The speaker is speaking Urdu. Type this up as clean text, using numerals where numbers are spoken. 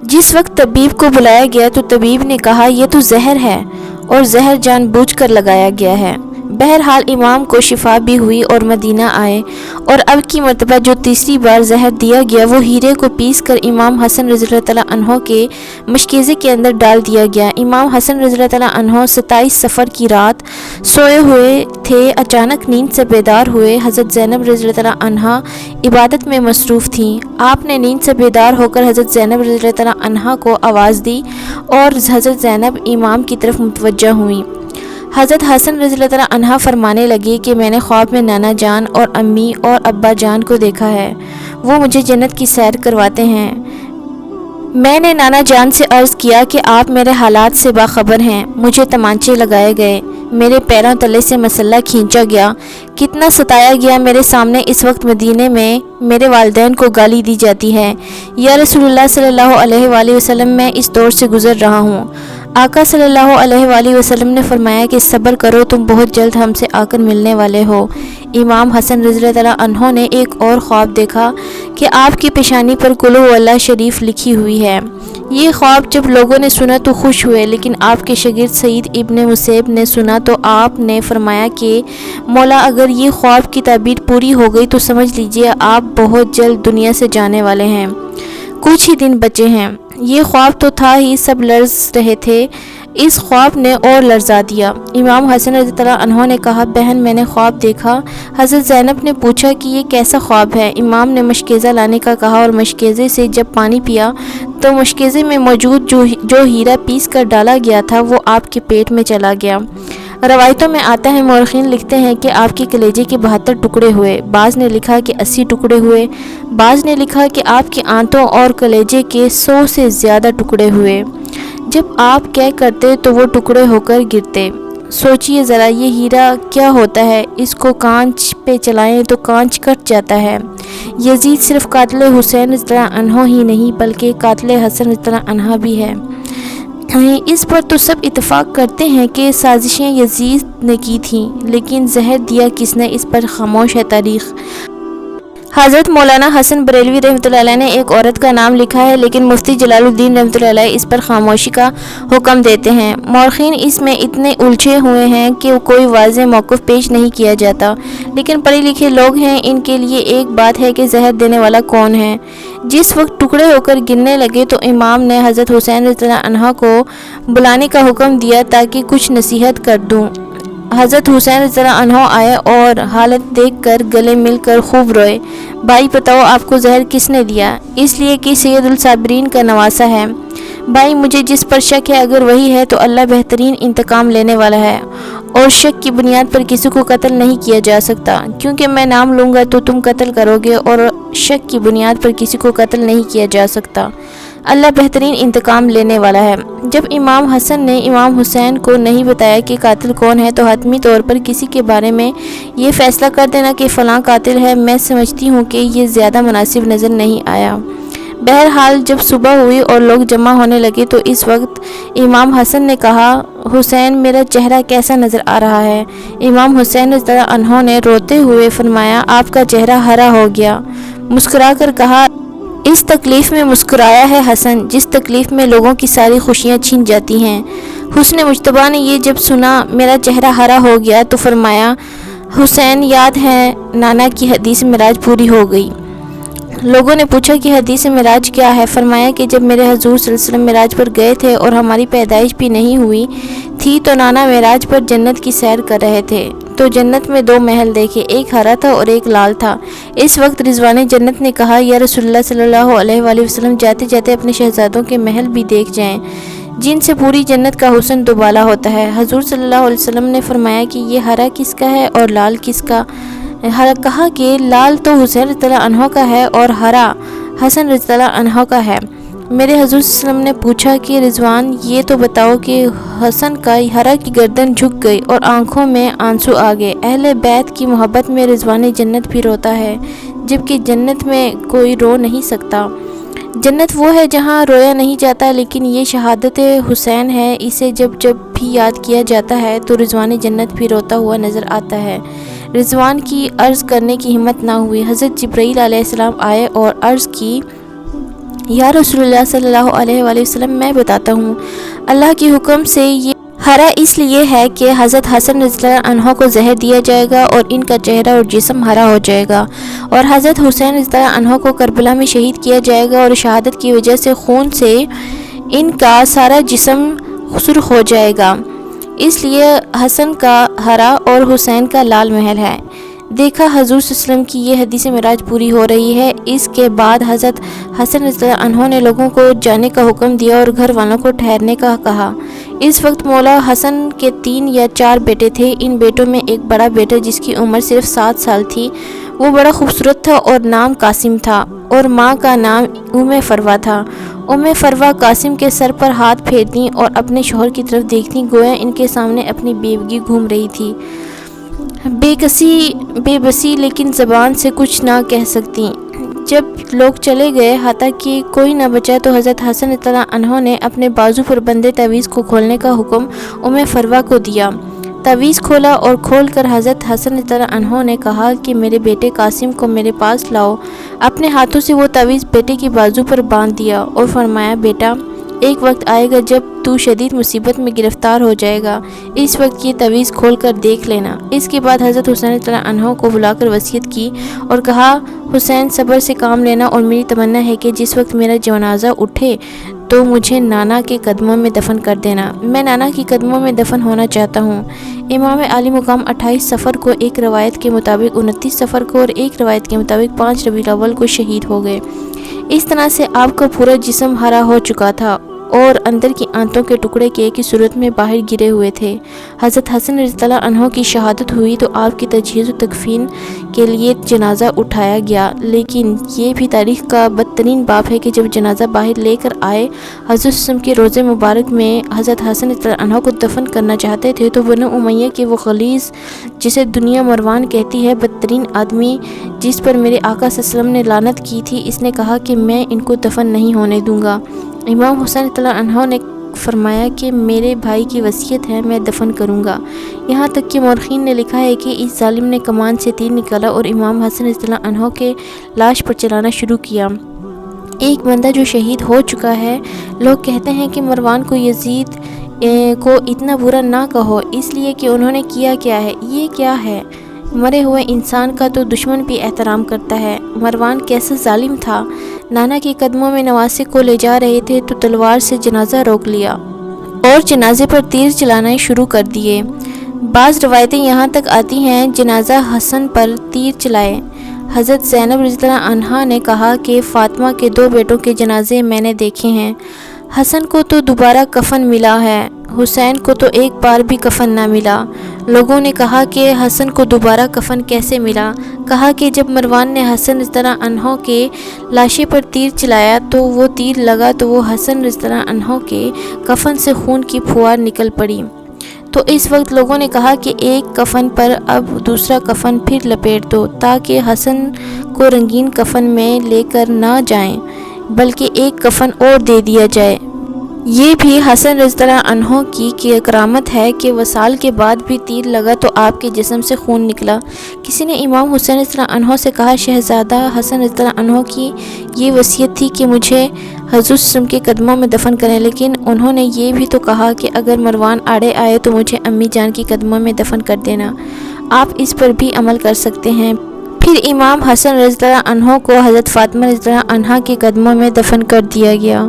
جس وقت طبیب کو بلایا گیا تو طبیب نے کہا یہ تو زہر ہے اور زہر جان بوجھ کر لگایا گیا ہے۔ بہرحال امام کو شفا بھی ہوئی اور مدینہ آئے، اور اب کی مرتبہ جو تیسری بار زہر دیا گیا وہ ہیرے کو پیس کر امام حسن رضی اللہ تعالیٰ عنہ کے مشکیزے کے اندر ڈال دیا گیا۔ امام حسن رضی اللہ تعالیٰ عنہ 27 صفر کی رات سوئے ہوئے تھے، اچانک نیند سے بیدار ہوئے۔ حضرت زینب رضی اللہ تعالیٰ عنہا عبادت میں مصروف تھیں۔ آپ نے نیند سے بیدار ہو کر حضرت زینب رضی اللہ تعالیٰ عنہا کو آواز دی اور حضرت زینب امام کی طرف متوجہ ہوئیں۔ حضرت حسن رضی اللہ تعالیٰ عنہ فرمانے لگے کہ میں نے خواب میں نانا جان اور امی اور ابا جان کو دیکھا ہے، وہ مجھے جنت کی سیر کرواتے ہیں۔ میں نے نانا جان سے عرض کیا کہ آپ میرے حالات سے باخبر ہیں۔ مجھے تمانچے لگائے گئے، میرے پیروں تلے سے مسلح کھینچا گیا، کتنا ستایا گیا۔ میرے سامنے اس وقت مدینے میں میرے والدین کو گالی دی جاتی ہے۔ یا رسول اللہ صلی اللہ علیہ وآلہ وسلم، میں اس دور سے گزر رہا ہوں۔ آقا صلی اللہ علیہ وآلہ وسلم نے فرمایا کہ صبر کرو، تم بہت جلد ہم سے آ کر ملنے والے ہو۔ امام حسن رضی اللہ تعالیٰ عنہ نے ایک اور خواب دیکھا کہ آپ کی پیشانی پر قل هو اللہ شریف لکھی ہوئی ہے۔ یہ خواب جب لوگوں نے سنا تو خوش ہوئے، لیکن آپ کے شاگرد سعید ابن مسیب نے سنا تو آپ نے فرمایا کہ مولا اگر یہ خواب کی تعبیر پوری ہو گئی تو سمجھ لیجئے آپ بہت جلد دنیا سے جانے والے ہیں، کچھ ہی دن بچے ہیں۔ یہ خواب تو تھا ہی، سب لرز رہے تھے، اس خواب نے اور لرزا دیا۔ امام حسن رضی اللہ عنہ نے کہا بہن میں نے خواب دیکھا۔ حضرت زینب نے پوچھا کہ یہ کیسا خواب ہے؟ امام نے مشکیزہ لانے کا کہا اور مشکیزے سے جب پانی پیا تو مشکیزے میں موجود جو ہیرا پیس کر ڈالا گیا تھا وہ آپ کے پیٹ میں چلا گیا۔ روایتوں میں آتا ہے، مورخین لکھتے ہیں کہ آپ کے کلیجے کے 72 ٹکڑے ہوئے، بعض نے لکھا کہ 80 ٹکڑے ہوئے، بعض نے لکھا کہ آپ کے آنتوں اور کلیجے کے 100 سے زیادہ ٹکڑے ہوئے۔ جب آپ کیا کرتے تو وہ ٹکڑے ہو کر گرتے۔ سوچئے ذرا یہ ہیرا کیا ہوتا ہے، اس کو کانچ پہ چلائیں تو کانچ کٹ جاتا ہے۔ یزید صرف قاتل حسین رضی اللہ عنہ ہی نہیں بلکہ قاتل حسن رضی اللہ عنہ بھی ہے۔ اس پر تو سب اتفاق کرتے ہیں کہ سازشیں یزید نے کی تھیں، لیکن زہر دیا کس نے، اس پر خاموش ہے تاریخ۔ حضرت مولانا حسن بریلوی رحمۃ اللہ علیہ نے ایک عورت کا نام لکھا ہے، لیکن مفتی جلال الدین رحمۃ اللہ علیہ اس پر خاموشی کا حکم دیتے ہیں۔ مورخین اس میں اتنے الجھے ہوئے ہیں کہ کوئی واضح موقف پیش نہیں کیا جاتا، لیکن پڑھے لکھے لوگ ہیں، ان کے لیے ایک بات ہے کہ زہر دینے والا کون ہے۔ جس وقت ٹکڑے ہو کر گرنے لگے تو امام نے حضرت حسین رضی اللہ عنہ کو بلانے کا حکم دیا تاکہ کچھ نصیحت کر دوں۔ حضرت حسین رضی اللہ عنہ آئے اور حالت دیکھ کر گلے مل کر خوب روئے۔ بھائی بتاؤ آپ کو زہر کس نے دیا؟ اس لیے کہ سید الصابرین کا نواسا ہے۔ بھائی مجھے جس پر شک ہے اگر وہی ہے تو اللہ بہترین انتقام لینے والا ہے، اور شک کی بنیاد پر کسی کو قتل نہیں کیا جا سکتا، کیونکہ میں نام لوں گا تو تم قتل کرو گے، اور شک کی بنیاد پر کسی کو قتل نہیں کیا جا سکتا۔ اللہ بہترین انتقام لینے والا ہے۔ جب امام حسن نے امام حسین کو نہیں بتایا کہ قاتل کون ہے تو حتمی طور پر کسی کے بارے میں یہ فیصلہ کر دینا کہ فلاں قاتل ہے، میں سمجھتی ہوں کہ یہ زیادہ مناسب نظر نہیں آیا۔ بہرحال جب صبح ہوئی اور لوگ جمع ہونے لگے تو اس وقت امام حسن نے کہا حسین میرا چہرہ کیسا نظر آ رہا ہے؟ امام حسین رضی اللہ عنہ نے روتے ہوئے فرمایا آپ کا چہرہ ہرا ہو گیا۔ مسکرا کر کہا اس تکلیف میں مسکرایا ہے حسن جس تکلیف میں لوگوں کی ساری خوشیاں چھن جاتی ہیں۔ حسن مجتبیٰ نے یہ جب سنا میرا چہرہ ہرا ہو گیا تو فرمایا حسین یاد ہے نانا کی حدیث معراج پوری ہو گئی۔ لوگوں نے پوچھا کہ حدیث معراج کیا ہے؟ فرمایا کہ جب میرے حضور صلی اللہ علیہ وسلم معراج پر گئے تھے اور ہماری پیدائش بھی نہیں ہوئی تھی تو نانا معراج پر جنت کی سیر کر رہے تھے تو جنت میں 2 محل دیکھے، ایک ہرا تھا اور ایک لال تھا۔ اس وقت رضوان جنت نے کہا یا رسول اللہ صلی اللہ علیہ وآلہ وسلم جاتے جاتے اپنے شہزادوں کے محل بھی دیکھ جائیں جن سے پوری جنت کا حسن دوبالا ہوتا ہے۔ حضور صلی اللہ علیہ وسلم نے فرمایا کہ یہ ہرا کس کا ہے اور لال کس کا؟ کہا کہ لال تو حسین رضی اللہ عنہ کا ہے اور ہرا حسن رضی اللہ عنہ کا ہے۔ میرے حضور صلی اللہ علیہ وسلم نے پوچھا کہ رضوان یہ تو بتاؤ کہ حسن کا ہرا کی گردن جھک گئی اور آنکھوں میں آنسو آ گئے۔ اہل بیت کی محبت میں رضوان جنت بھی روتا ہے جبکہ جنت میں کوئی رو نہیں سکتا۔ جنت وہ ہے جہاں رویا نہیں جاتا، لیکن یہ شہادت حسین ہے، اسے جب بھی یاد کیا جاتا ہے تو رضوان جنت بھی روتا ہوا نظر آتا ہے۔ رضوان کی عرض کرنے کی ہمت نہ ہوئی۔ حضرت جبرائیل علیہ السلام آئے اور عرض کی یا رسول اللہ صلی اللہ علیہ وآلہ وسلم میں بتاتا ہوں، اللہ کے حکم سے یہ ہرا اس لیے ہے کہ حضرت حسن رضی اللہ عنہ کو زہر دیا جائے گا اور ان کا چہرہ اور جسم ہرا ہو جائے گا، اور حضرت حسین رضی اللہ عنہ کو کربلا میں شہید کیا جائے گا اور شہادت کی وجہ سے خون سے ان کا سارا جسم سرخ ہو جائے گا، اس لیے حسن کا ہرا اور حسین کا لال محل ہے۔ دیکھا حضور صلی اللہ علیہ وسلم کی یہ حدیث معراج پوری ہو رہی ہے۔ اس کے بعد حضرت حسن رضی اللہ عنہ نے لوگوں کو جانے کا حکم دیا اور گھر والوں کو ٹھہرنے کا کہا۔ اس وقت مولا حسن کے 3 یا 4 بیٹے تھے۔ ان بیٹوں میں ایک بڑا بیٹا جس کی عمر صرف 7 سال تھی، وہ بڑا خوبصورت تھا اور نام قاسم تھا، اور ماں کا نام ام فروا تھا۔ ام فروا قاسم کے سر پر ہاتھ پھیرتی اور اپنے شوہر کی طرف دیکھتی گویا ان کے سامنے اپنی بیوگی گھوم رہی تھی، بے بسی لیکن زبان سے کچھ نہ کہہ سکتی۔ جب لوگ چلے گئے حتیٰ کہ کوئی نہ بچا تو حضرت حسن رضی اللہ عنہ نے اپنے بازو پر بندے تعویذ کو کھولنے کا حکم ام فروا کو دیا۔ تعویذ کھولا اور کھول کر حضرت حسن رضی اللہ عنہ نے کہا کہ میرے بیٹے قاسم کو میرے پاس لاؤ۔ اپنے ہاتھوں سے وہ تعویذ بیٹے کی بازو پر باندھ دیا اور فرمایا، بیٹا ایک وقت آئے گا جب تو شدید مصیبت میں گرفتار ہو جائے گا، اس وقت یہ تعویذ کھول کر دیکھ لینا۔ اس کے بعد حضرت حسین رضی اللہ عنہ کو بلا کر وصیت کی اور کہا، حسین صبر سے کام لینا اور میری تمنا ہے کہ جس وقت میرا جنازہ اٹھے تو مجھے نانا کے قدموں میں دفن کر دینا، میں نانا کے قدموں میں دفن ہونا چاہتا ہوں۔ امام عالی مقام 28 صفر کو، ایک روایت کے مطابق 29 صفر کو اور ایک روایت کے مطابق 5 ربیع الاول کو شہید ہو گئے۔ اس طرح سے آپ کا پورا جسم ہرا ہو چکا تھا اور اندر کی آنتوں کے ٹکڑے کی صورت میں باہر گرے ہوئے تھے۔ حضرت حسن رضی اللہ عنہ کی شہادت ہوئی تو آپ کی تجہیز و تکفین کے لیے جنازہ اٹھایا گیا، لیکن یہ بھی تاریخ کا بدترین باب ہے کہ جب جنازہ باہر لے کر آئے، حضرت وسلم کے روضہ مبارک میں حضرت حسن رضی اللہ عنہ کو دفن کرنا چاہتے تھے تو بنو امیہ کے وہ غلیظ، جسے دنیا مروان کہتی ہے، بدترین آدمی جس پر میرے آقا صلی اللہ علیہ وسلم نے لعنت کی تھی، اس نے کہا کہ میں ان کو دفن نہیں ہونے دوں گا۔ امام حسین رضی اللہ عنہ نے فرمایا کہ میرے بھائی کی وصیت ہے، میں دفن کروں گا۔ یہاں تک کہ مورخین نے لکھا ہے کہ اس ظالم نے کمان سے تیر نکالا اور امام حسن رضی اللہ عنہ کے لاش پر چلانا شروع کیا۔ ایک بندہ جو شہید ہو چکا ہے، لوگ کہتے ہیں کہ مروان کو یزید کو اتنا برا نہ کہو، اس لیے کہ انہوں نے کیا ہے۔ یہ کیا ہے؟ مرے ہوئے انسان کا تو دشمن بھی احترام کرتا ہے۔ مروان کیسا ظالم تھا، نانا کے قدموں میں نواسے کو لے جا رہے تھے تو تلوار سے جنازہ روک لیا اور جنازے پر تیر چلانا شروع کر دیے۔ بعض روایتیں یہاں تک آتی ہیں جنازہ حسن پر تیر چلائے۔ حضرت زینب رضی اللہ عنہا نے کہا کہ فاطمہ کے 2 بیٹوں کے جنازے میں نے دیکھے ہیں، حسن کو تو دوبارہ کفن ملا ہے، حسین کو تو ایک بار بھی کفن نہ ملا۔ لوگوں نے کہا کہ حسن کو دوبارہ کفن کیسے ملا؟ کہا کہ جب مروان نے حسن رضی اللہ عنہ کے لاشے پر تیر چلایا تو وہ تیر لگا تو وہ حسن رضی اللہ عنہ کے کفن سے خون کی پھوار نکل پڑی۔ تو اس وقت لوگوں نے کہا کہ ایک کفن پر اب دوسرا کفن پھر لپیٹ دو تاکہ حسن کو رنگین کفن میں لے کر نہ جائیں بلکہ ایک کفن اور دے دیا جائے۔ یہ بھی حسن رضی اللہ عنہ کی کرامت ہے کہ وصال کے بعد بھی تیر لگا تو آپ کے جسم سے خون نکلا۔ کسی نے امام حسین رضی اللہ عنہ سے کہا، شہزادہ حسن رضی اللہ عنہ کی یہ وصیت تھی کہ مجھے حضور وسلم کے قدموں میں دفن کریں، لیکن انہوں نے یہ بھی تو کہا کہ اگر مروان آڑے آئے تو مجھے امی جان کی قدموں میں دفن کر دینا، آپ اس پر بھی عمل کر سکتے ہیں۔ پھر امام حسن رضی اللہ عنہ کو حضرت فاطمہ رضی اللہ عنہا کے قدموں میں دفن کر دیا گیا۔